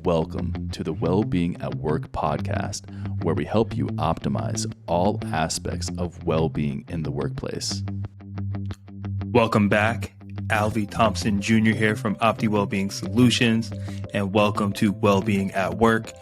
Welcome to the Wellbeing at Work podcast, where we help you optimize all aspects of well-being in the workplace. Welcome back. Alvy Thompson Jr. here from Opti Wellbeing Solutions, and welcome to Wellbeing at Work.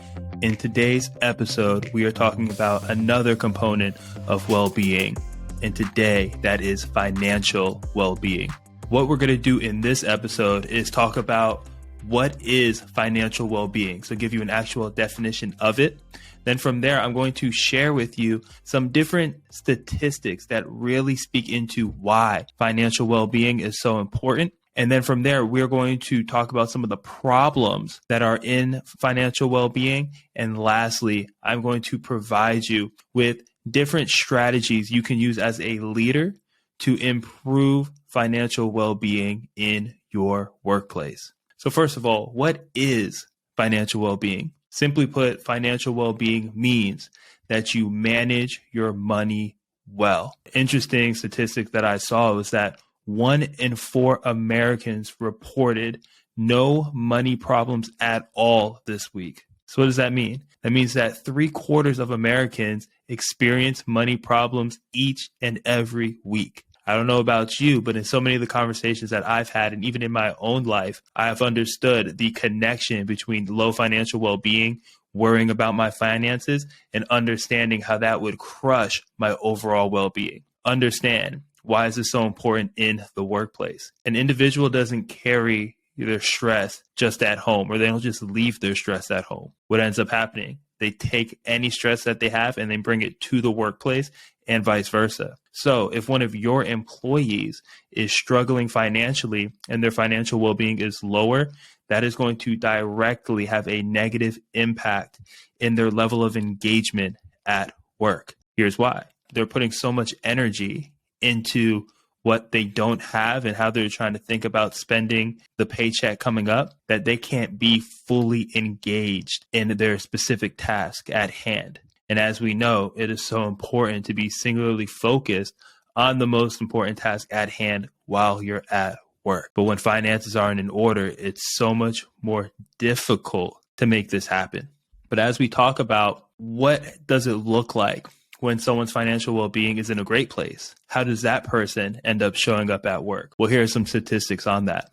In today's episode, we are talking about another component of well-being, and today that is financial well-being. What we're going to do in this episode is talk about what is financial well-being, so give you an actual definition of it. Then from there, I'm going to share with you some different statistics that really speak into why financial well-being is so important. And then from there, we're going to talk about some of the problems that are in financial well-being. And lastly, I'm going to provide you with different strategies you can use as a leader to improve financial well-being in your workplace. So first of all, what is financial well-being? Simply put, financial well-being means that you manage your money well. Interesting statistic that I saw was that 1 in 4 Americans reported no money problems at all this week. So what does that mean? That means that 3/4 of Americans experience money problems each and every week. I don't know about you, but in so many of the conversations that I've had, and even in my own life, I have understood the connection between low financial well-being, worrying about my finances, and understanding how that would crush my overall well-being. Understand, why is this so important in the workplace? An individual doesn't carry their stress just at home, or they don't just leave their stress at home. What ends up happening? They take any stress that they have and they bring it to the workplace, and vice versa. So if one of your employees is struggling financially and their financial well-being is lower, that is going to directly have a negative impact in their level of engagement at work. Here's why. They're putting so much energy into what they don't have and how they're trying to think about spending the paycheck coming up that they can't be fully engaged in their specific task at hand. And as we know, it is so important to be singularly focused on the most important task at hand while you're at work. But when finances aren't in order, it's so much more difficult to make this happen. But as we talk about what does it look like when someone's financial well-being is in a great place, how does that person end up showing up at work? Well, here are some statistics on that.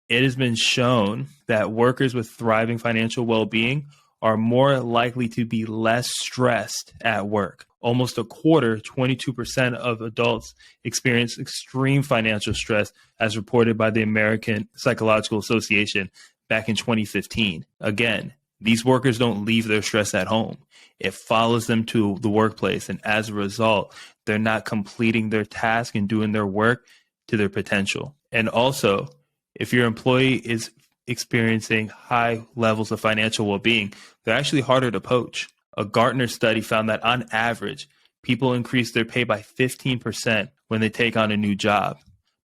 It has been shown that workers with thriving financial well-being are more likely to be less stressed at work. Almost a quarter, 22% of adults experience extreme financial stress, as reported by the American Psychological Association back in 2015. Again, these workers don't leave their stress at home. It follows them to the workplace. And as a result, they're not completing their task and doing their work to their potential. And also, if your employee is experiencing high levels of financial well-being, they're actually harder to poach. A Gartner study found that on average, people increase their pay by 15% when they take on a new job.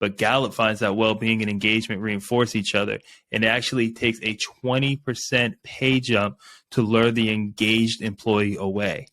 But Gallup finds that well-being and engagement reinforce each other, and it actually takes a 20% pay jump to lure the engaged employee away.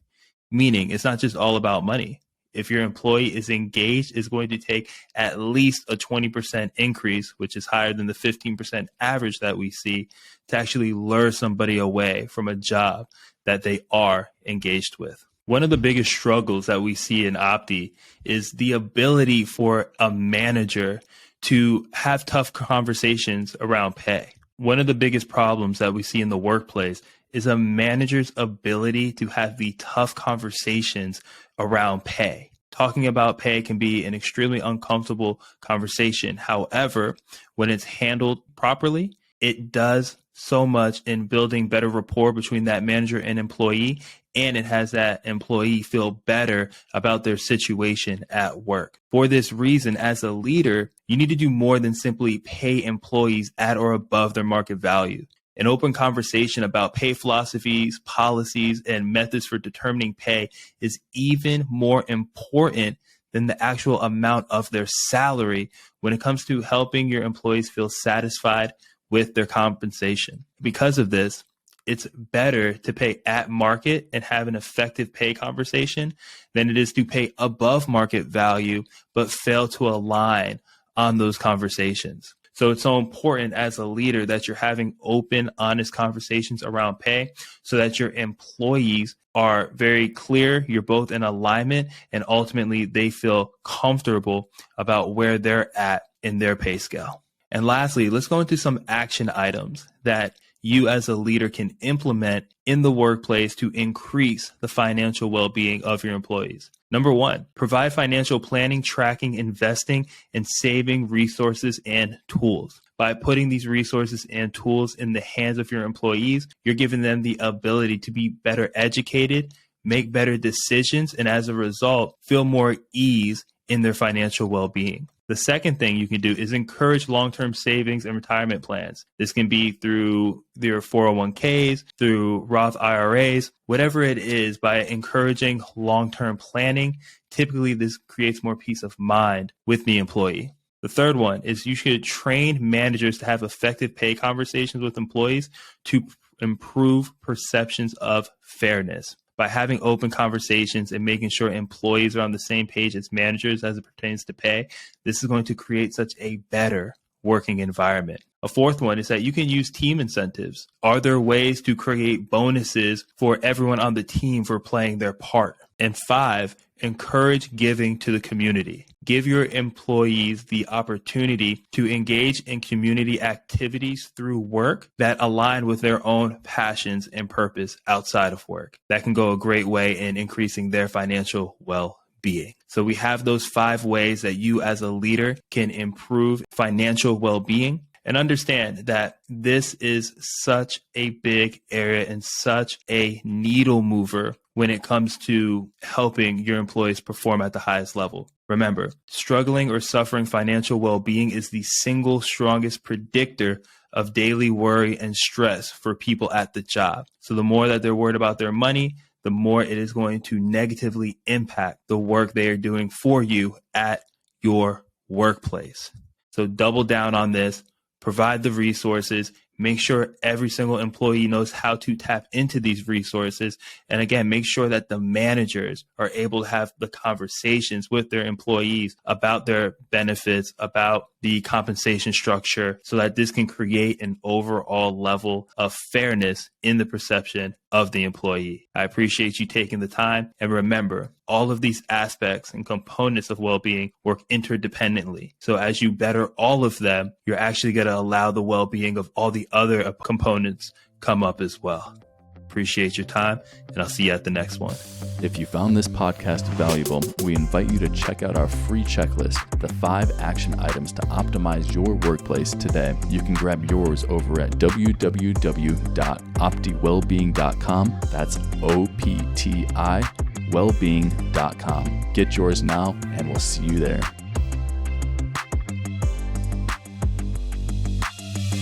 Meaning, it's not just all about money. If your employee is engaged, it's going to take at least a 20% increase, which is higher than the 15% average that we see, to actually lure somebody away from a job that they are engaged with. One of the biggest struggles that we see in Opti is the ability for a manager to have tough conversations around pay. One of the biggest problems that we see in the workplace is a manager's ability to have the tough conversations around pay. Talking about pay can be an extremely uncomfortable conversation. However, when it's handled properly, it does so much in building better rapport between that manager and employee, and it has that employee feel better about their situation at work. For this reason, as a leader, you need to do more than simply pay employees at or above their market value. An open conversation about pay philosophies, policies, and methods for determining pay is even more important than the actual amount of their salary when it comes to helping your employees feel satisfied with their compensation. Because of this, it's better to pay at market and have an effective pay conversation than it is to pay above market value, but fail to align on those conversations. So it's so important as a leader that you're having open, honest conversations around pay so that your employees are very clear, you're both in alignment, and ultimately they feel comfortable about where they're at in their pay scale. And lastly, let's go into some action items that you as a leader can implement in the workplace to increase the financial well-being of your employees. Number one, provide financial planning, tracking, investing, and saving resources and tools. By putting these resources and tools in the hands of your employees, you're giving them the ability to be better educated, make better decisions, and as a result, feel more ease in their financial well-being. The second thing you can do is encourage long-term savings and retirement plans. This can be through your 401ks, through Roth IRAs, whatever it is. By encouraging long-term planning, typically this creates more peace of mind with the employee. The third one is you should train managers to have effective pay conversations with employees to improve perceptions of fairness. By having open conversations and making sure employees are on the same page as managers as it pertains to pay, this is going to create such a better working environment. A fourth one is that you can use team incentives. Are there ways to create bonuses for everyone on the team for playing their part? And 5, encourage giving to the community. Give your employees the opportunity to engage in community activities through work that align with their own passions and purpose outside of work. That can go a great way in increasing their financial well-being. So we have those 5 ways that you as a leader can improve financial well-being. And understand that this is such a big area and such a needle mover when it comes to helping your employees perform at the highest level. Remember, struggling or suffering financial well-being is the single strongest predictor of daily worry and stress for people at the job. So the more that they're worried about their money, the more it is going to negatively impact the work they are doing for you at your workplace. So double down on this. Provide the resources, make sure every single employee knows how to tap into these resources. And again, make sure that the managers are able to have the conversations with their employees about their benefits, about the compensation structure, so that this can create an overall level of fairness in the perception of the employee. I appreciate you taking the time. And remember, all of these aspects and components of well-being work interdependently. So as you better all of them, you're actually going to allow the well-being of all the other components come up as well. Appreciate your time, and I'll see you at the next one. If you found this podcast valuable, we invite you to check out our free checklist, the 5 action items to optimize your workplace today. You can grab yours over at www.optiwellbeing.com. That's OPTI wellbeing.com. Get yours now, and we'll see you there.